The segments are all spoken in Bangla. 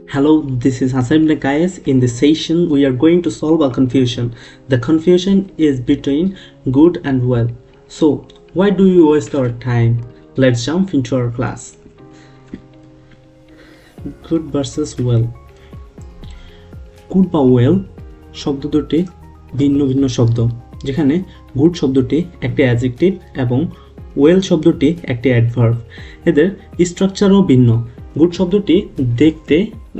Hello, this is Hassan Nakayas. In this session, we are going to solve a confusion. The confusion is between good and well. So, why do you waste our time? Let's jump into our class. Good versus well. Good বা well শব্দ দুটি ভিন্ন ভিন্ন শব্দ, যেখানে গুড শব্দটি একটি অ্যাডজেক্টিভ এবং ওয়েল শব্দটি একটি অ্যাডভার্ব। এদের স্ট্রাকচারও ভিন্ন। গুড শব্দটি দেখতে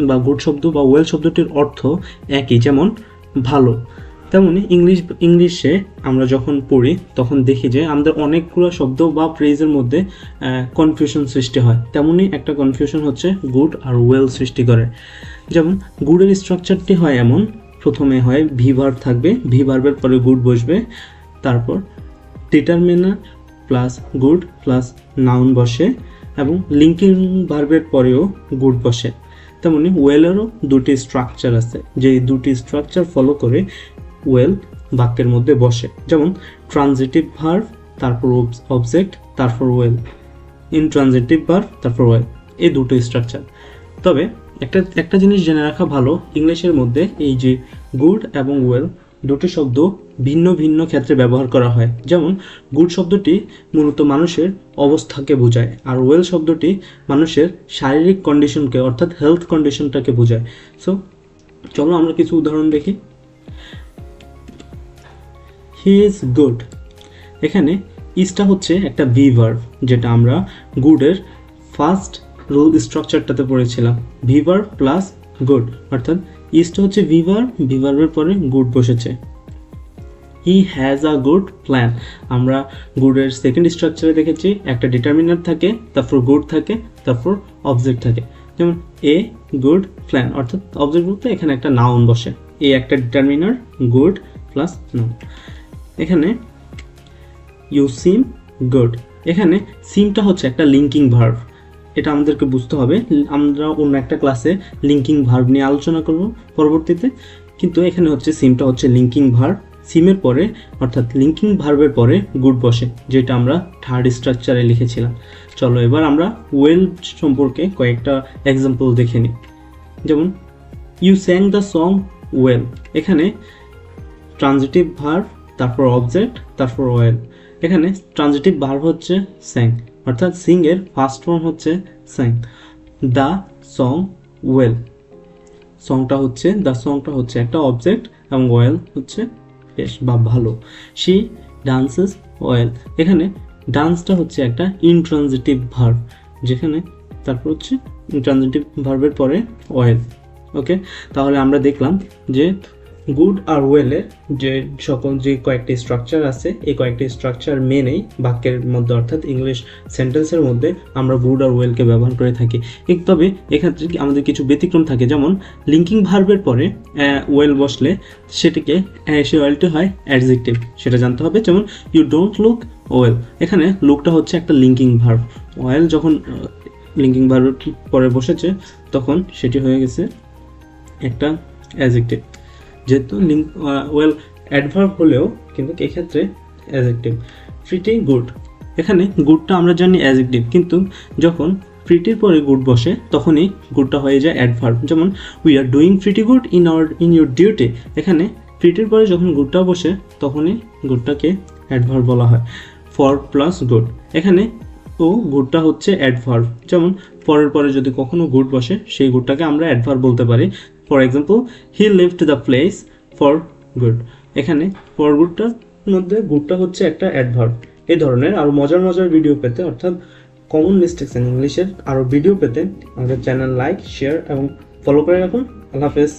বা গুড শব্দ বা ওয়েল শব্দটির অর্থ একই, যেমন ভালো। তেমনি ইংলিশে আমরা যখন পড়ি তখন দেখি যে আমাদের অনেকগুলো শব্দ বা ফ্রেজের মধ্যে কনফিউশন সৃষ্টি হয়। তেমনি একটা কনফিউশন হচ্ছে গুড আর ওয়েল সৃষ্টি করে। যেমন গুডের স্ট্রাকচারটি হয় এমন, প্রথমে হয় ভি ভার্ব থাকবে, ভি ভার্বের পরে গুড বসবে, তারপর determiner plus good plus noun বসে এবং লিঙ্কিং ভার্বের পরেও গুড বসে। তেমনি ওয়েলেরও দুটি স্ট্রাকচার আছে, যে দুটি স্ট্রাকচার ফলো করে ওয়েল বাক্যের মধ্যে বসে। যেমন ট্রানজিটিভ ভার্ব, তারপর অবজেক্ট, তারপর ওয়েল, ইনট্রানজিটিভ ভার্ব, তারপর ওয়েল, এই দুটো স্ট্রাকচার। তবে একটা জিনিস জেনে রাখা ভালো, ইংলিশের মধ্যে এই যে গুড এবং ওয়েল দুটি শব্দ ভিন্ন ভিন্ন ক্ষেত্রে ব্যবহার করা হয়। যেমন গুড শব্দটি মূলত মানুষের অবস্থাকে বোঝায়, আর ওয়েল শব্দটি মানুষের শারীরিক কন্ডিশনকে অর্থাৎ হেলথ কন্ডিশনটাকে বোঝায়। সো চলো আমরা কিছু উদাহরণ দেখি। হি ইজ গুড, এখানে ইজটা হচ্ছে একটা ভি ভার্ব, যেটা আমরা গুডের ফার্স্ট রুল স্ট্রাকচারটাতে পড়েছিলাম। ভি ভার্ব প্লাস গুড, অর্থাৎ ইজটা হচ্ছে ভি ভার্ব, ভি ভার্বের পরে গুড বসেছে। He has a good plan, আমরা গুডের সেকেন্ড স্ট্রাকচারে দেখেছি একটা ডিটারমিনার থাকে, তারপর গুড থাকে, তারপর অবজেক্ট থাকে। যেমন এ গুড প্ল্যান, অর্থাৎ অবজেক্ট বলতে এখানে একটা নাউন বসে, এ একটা ডিটারমিনার, গুড প্লাস নাউন। এখানে ইউ সিম গুড, এখানে সিমটা হচ্ছে একটা লিঙ্কিং ভার্ব, এটা আমাদেরকে বুঝতে হবে। আমরা অন্য একটা ক্লাসে লিঙ্কিং ভার্ব নিয়ে আলোচনা করব পরবর্তীতে, কিন্তু এখানে হচ্ছে সিমটা হচ্ছে লিঙ্কিং ভার্ব। সিমের পরে অর্থাৎ লিঙ্কিং ভার্বের পরে গুড বসে, যেটা আমরা থার্ড স্ট্রাকচারে লিখেছিলাম। চলো এবার আমরা ওয়েল সম্পর্কে কয়েকটা এক্সাম্পল দেখে নিই। যেমন you sang the song well, এখানে ট্রানজিটিভ ভার্ব, তারপর অবজেক্ট, তারপর ওয়েল। এখানে ট্রানজিটিভ ভার্ব হচ্ছে স্যাং, অর্থাৎ সিং এর ফার্স্ট ফর্ম হচ্ছে স্যাং। দ্য সং ওয়েল, সংটা হচ্ছে একটা অবজেক্ট এবং ওয়েল হচ্ছে বেশ বা ভালো। শি ডান্সেস ওয়েল, এখানে ডান্সটা হচ্ছে একটা ইনট্রানজিটিভ ভার্ব, যেখানে তারপর হচ্ছে ইনট্রানজিটিভ ভার্বের পরে ওয়েল। ওকে, তাহলে আমরা দেখলাম যে গুড আর ওয়েলের যে কয়েকটি স্ট্রাকচার আছে, এই কয়েকটি স্ট্রাকচার মেনেই বাক্যের মধ্যে অর্থাৎ ইংলিশ সেন্টেন্সের মধ্যে আমরা গুড আর ওয়েলকে ব্যবহার করে থাকি। তবে এক্ষেত্রে আমাদের কিছু ব্যতিক্রম থাকে, যেমন লিঙ্কিং ভার্বের পরে ওয়েল বসলে সেটিকে সেই ওয়েলটি হয় অ্যাডজেক্টিভ, সেটা জানতে হবে। যেমন ইউ ডোন্ট লুক ওয়েল, এখানে লুকটা হচ্ছে একটা লিঙ্কিং ভার্ব, ওয়েল যখন লিঙ্কিং ভার্বের পরে বসেছে তখন সেটি হয়ে গেছে একটা অ্যাডজেক্টিভ। যেহেতু ওয়েল অ্যাডভার্ব হলেও কিন্তু এক্ষেত্রে অ্যাডজেক্টিভ। প্রিটি গুড, এখানে গুডটা আমরা জানি অ্যাডজেক্টিভ, কিন্তু যখন প্রিটির পরে গুড বসে তখনই গুডটা হয়ে যায় অ্যাডভার্ব। যেমন we are doing pretty good in your duty, এখানে প্রিটির পরে যখন গুডটা বসে তখনই গুডটাকে অ্যাডভার্ব বলা হয়। ফর প্লাস গুড, এখানে গুডটা হচ্ছে অ্যাডভার্ব, যেমন পরের পরে যদি কখনো গুড বসে সেই গুডটাকে আমরা অ্যাডভার্ব বলতে পারি। For example he lived the place for good, এখানে ফর গুডটার মধ্যে গুডটা হচ্ছে একটা অ্যাডভার্ব। এই ধরনের আরও মজার ভিডিও পেতে, অর্থাৎ কমন মিস্টেকস ইন ইংলিশের আরও ভিডিও পেতে আমাদের চ্যানেল লাইক, শেয়ার এবং ফলো করে রাখুন। আল্লাহ হাফেজ।